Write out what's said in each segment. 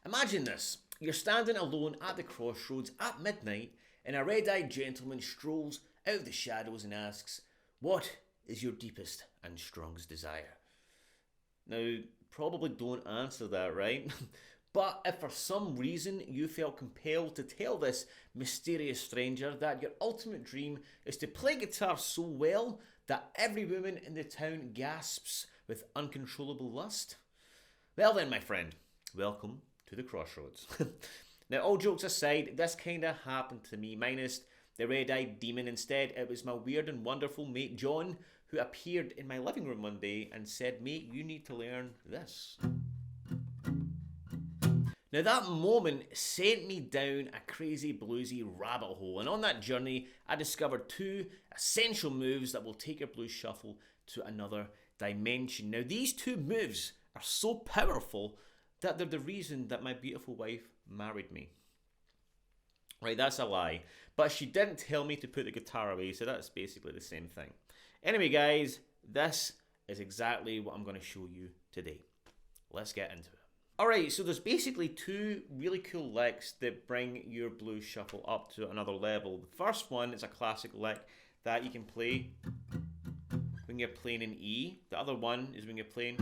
Imagine this. You're standing alone at the crossroads at midnight, and a red-eyed gentleman strolls out of the shadows and asks, "What is your deepest and strongest desire?" Now, probably don't answer that, right? But if for some reason you felt compelled to tell this mysterious stranger that your ultimate dream is to play guitar so well that every woman in the town gasps with uncontrollable lust, well then, my friend, welcome to the crossroads. Now, all jokes aside, this kinda happened to me, minus the red-eyed demon. Instead, it was my weird and wonderful mate John who appeared in my living room one day and said, "Mate, you need to learn this." Now, that moment sent me down a crazy bluesy rabbit hole, and on that journey I discovered two essential moves that will take your blues shuffle to another dimension. Now, these two moves are so powerful that they're the reason that my beautiful wife married me. Right, that's a lie. But she didn't tell me to put the guitar away, so that's basically the same thing. Anyway, guys, this is exactly what I'm going to show you today. Let's get into it. Alright, so there's basically two really cool licks that bring your blues shuffle up to another level. The first one is a classic lick that you can play when you're playing in E. The other one is when you're playing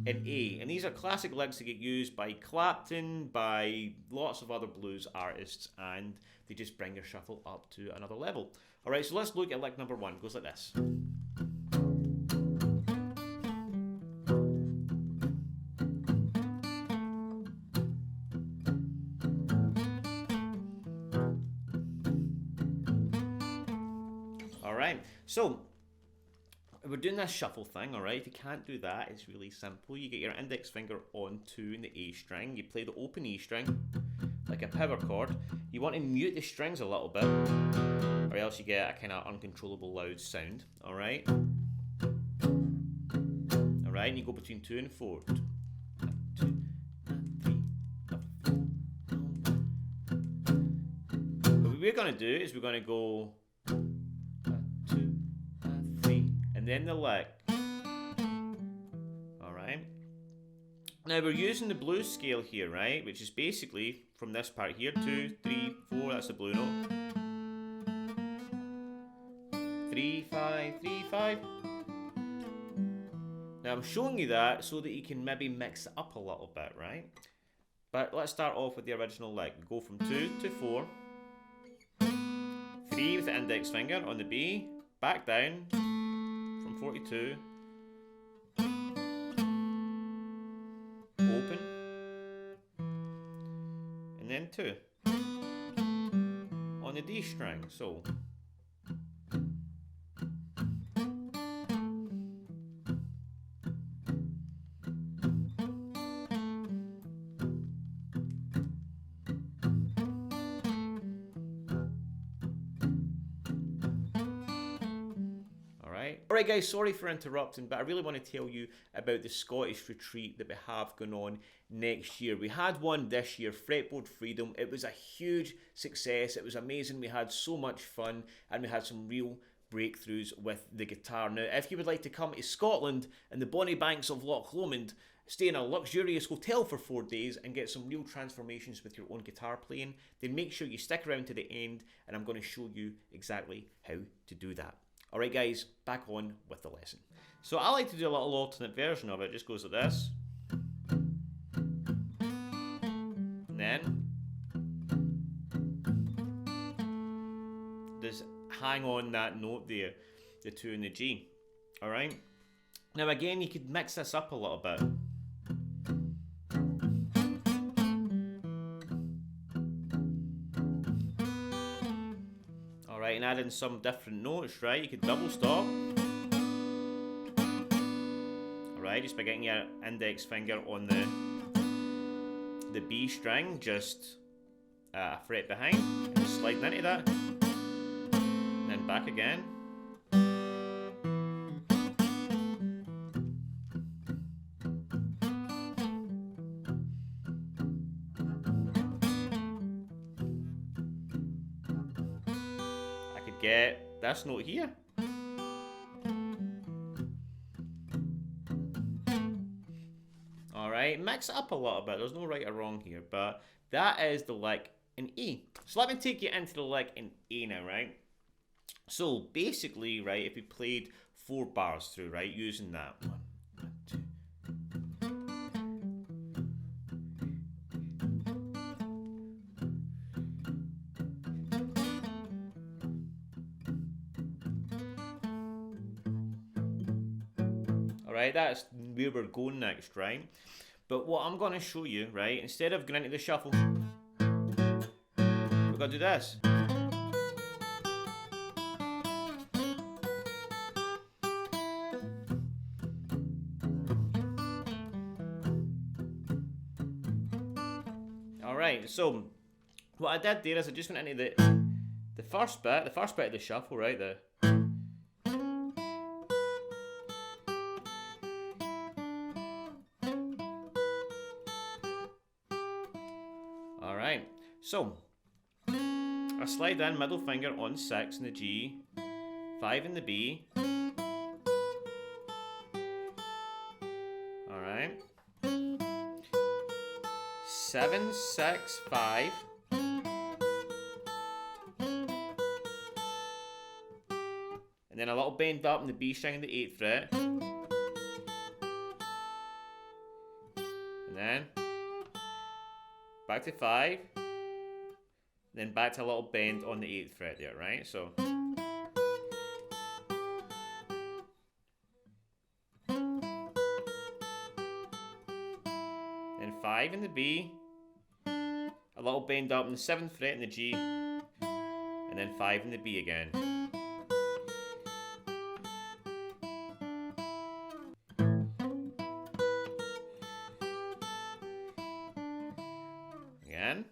in A. And these are classic licks that get used by Clapton, by lots of other blues artists, and they just bring your shuffle up to another level. Alright, so let's look at lick number one. It goes like this. Alright, so we're doing this shuffle thing, alright? If you can't do that, it's really simple. You get your index finger on 2 in the A string. You play the open E string like a power chord. You want to mute the strings a little bit, or else you get a kind of uncontrollable loud sound, alright? Alright, and you go between 2 and 4. 2, 3, 4. What we're going to do is we're going to go 2, 3, and then the lick. Alright. Now we're using the blues scale here, right? Which is basically from this part here, 2, 3, 4, that's the blue note. 3, 5, 3, 5. Now I'm showing you that so that you can maybe mix it up a little bit, right? But let's start off with the original lick. We go from 2 to 4. 3 with the index finger on the B, back down from 42, open, and then 2 on the D string. So Alright guys, sorry for interrupting, but I really want to tell you about the Scottish retreat that we have going on next year. We had one this year, Fretboard Freedom. It was a huge success. It was amazing. We had so much fun, and we had some real breakthroughs with the guitar. Now, if you would like to come to Scotland and the bonny banks of Loch Lomond, stay in a luxurious hotel for 4 days and get some real transformations with your own guitar playing, then make sure you stick around to the end, and I'm going to show you exactly how to do that. Alright guys, back on with the lesson. So I like to do a little alternate version of it. It just goes like this. And then just hang on that note there, the 2 and the G. Alright? Now again, you could mix this up a little bit. And add in some different notes, right? You could double stop. Alright, just by getting your index finger on the B string, just a fret behind, and just sliding into that, and then back again. Get this note here. Alright, mix it up a little bit. There's no right or wrong here, but that is the lick in E. So let me take you into the lick in A now, right? So basically, right, if we played 4 bars through, right, using that 1, 2. Alright, that's where we're going next, right? But what I'm going to show you, right, instead of going into the shuffle, we're going to do this. Alright, so what I did there is I just went into the first bit of the shuffle, right? Alright, so I slide in middle finger on 6 in the G, 5 in the B. Alright. 7, 6, 5. And then a little bend up in the B string in the 8th fret. And then back to 5. Then back to a little bend on the 8th fret there, right? So then 5 in the B, a little bend up in the 7th fret in the G, and then 5 in the B again. Again.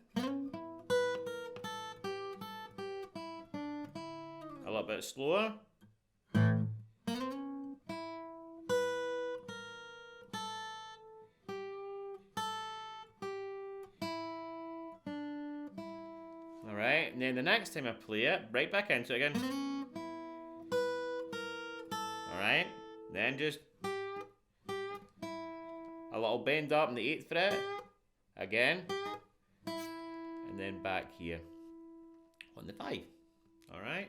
A little bit slower. Alright, and then the next time I play it, right back into it again. Alright, then just a little bend up in the 8th fret, again, and then back here on the 5. Alright.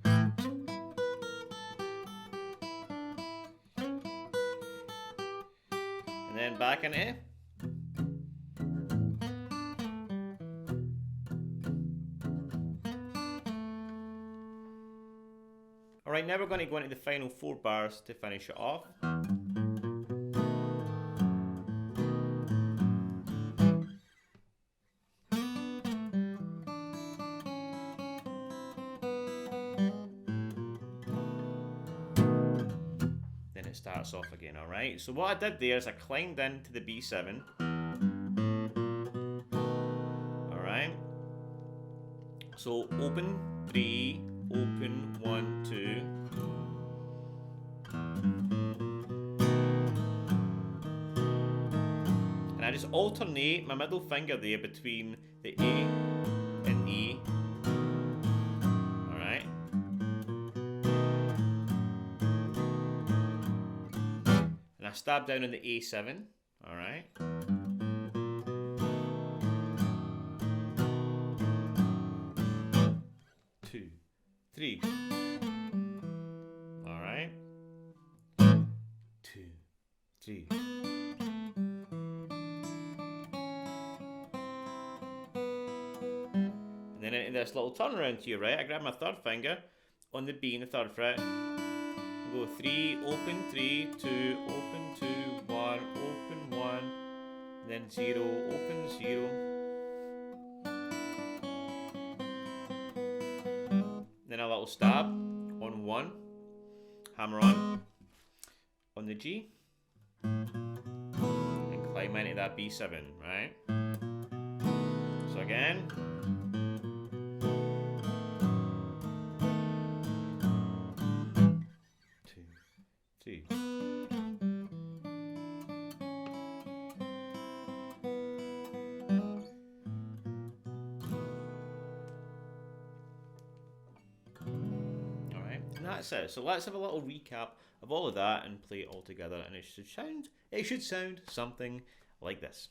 And then back into it. Alright, now we're going to go into the final 4 bars to finish it off. Then it starts off again, alright? So what I did there is I climbed into the B7. Alright? So open 3, open 1, 2. And I just alternate my middle finger there between the A and E. Alright. And I stab down on the A7. Alright. 2, 3. Alright. 2, 3. And then into this little turnaround here, right? I grab my 3rd finger on the B in the 3rd fret. Go 3, open 3, 2, open 2, 1, open 1, then 0, open 0. Then a little stab on 1, hammer on the G, and climb into that B7, right? So again. That's it. So let's have a little recap of all of that and play it all together, and it should sound something like this.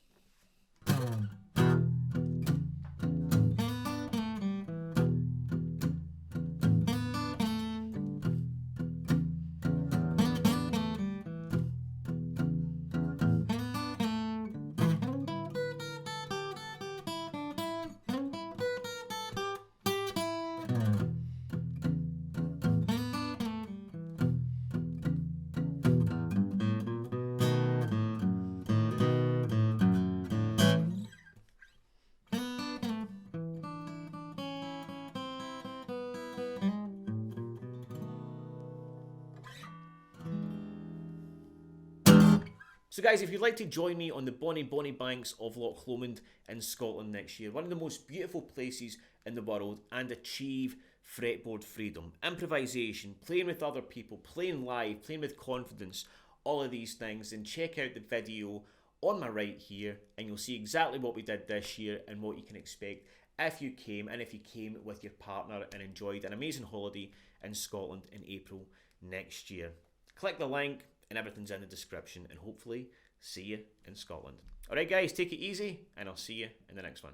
So guys, if you'd like to join me on the bonny banks of Loch Lomond in Scotland next year, one of the most beautiful places in the world, and achieve fretboard freedom, improvisation, playing with other people, playing live, playing with confidence, all of these things, then check out the video on my right here and you'll see exactly what we did this year and what you can expect if you came, and if you came with your partner and enjoyed an amazing holiday in Scotland in April next year. Click the link and everything's in the description, and hopefully see you in Scotland. Alright guys, take it easy and I'll see you in the next one.